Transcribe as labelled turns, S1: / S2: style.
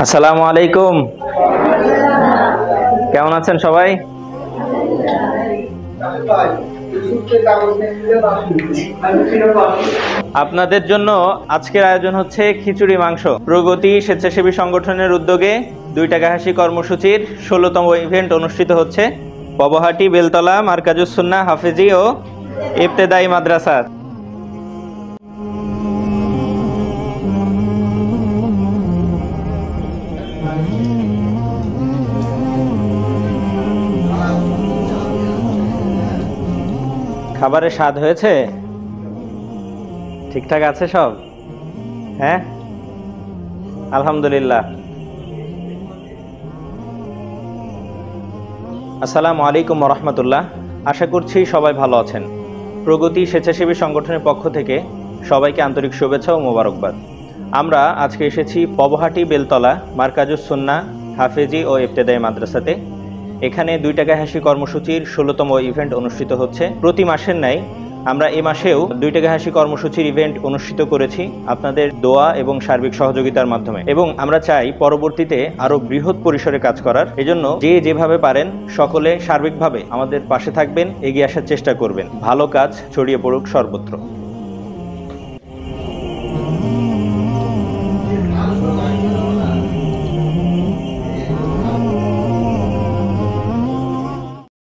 S1: আসসালামু আলাইকুম। কেমন আছেন সবাই? আপনাদের জন্য আজকের আয়োজন হচ্ছে খিচুড়ি মাংস। প্রগতি স্বেচ্ছাসেবী সংগঠনের উদ্যোগে 2 টাকা হাসি কর্মসূচির 16তম ইভেন্ট অনুষ্ঠিত হচ্ছে পবহাটি বেলতলা মার্কাজুস সুন্নাহ হাফেজি ও ইবতেদায়ী মাদ্রাসা। খাবারের স্বাদ হয়েছে? ঠিকঠাক আছে সব? হ্যাঁ, আলহামদুলিল্লাহ। আসসালামু আলাইকুম ওয়া রাহমাতুল্লাহ। আশা করছি সবাই ভালো আছেন। প্রগতি স্বেচ্ছাসেবী সংগঠনের পক্ষ থেকে সবাইকে আন্তরিক শুভেচ্ছা ও মোবারকবাদ। আমরা আজকে এসেছি পবহাটি বেলতলা মার্কাজুস সুন্নাহ হাফেজি ও ইবতেদায়ী মাদ্রাসাতে। এখানে 2 টাকা হাসি কর্মসূচির 16তম ইভেন্ট অনুষ্ঠিত হচ্ছে। প্রতি মাসের ন্যায় আমরা এই মাসেও 2 টাকা হাসি কর্মসূচির ইভেন্ট অনুষ্ঠিত করেছি আপনাদের দোয়া এবং সার্বিক সহযোগিতার মাধ্যমে, এবং আমরা চাই পরবর্তীতে আরো বৃহৎ পরিসরে কাজ করার। এজন্য যে যেভাবে পারেন সকলে সার্বিকভাবে আমাদের পাশে থাকবেন, এগিয়ে আসার চেষ্টা করবেন। ভালো কাজ ছড়িয়ে পড়ুক সর্বত্র।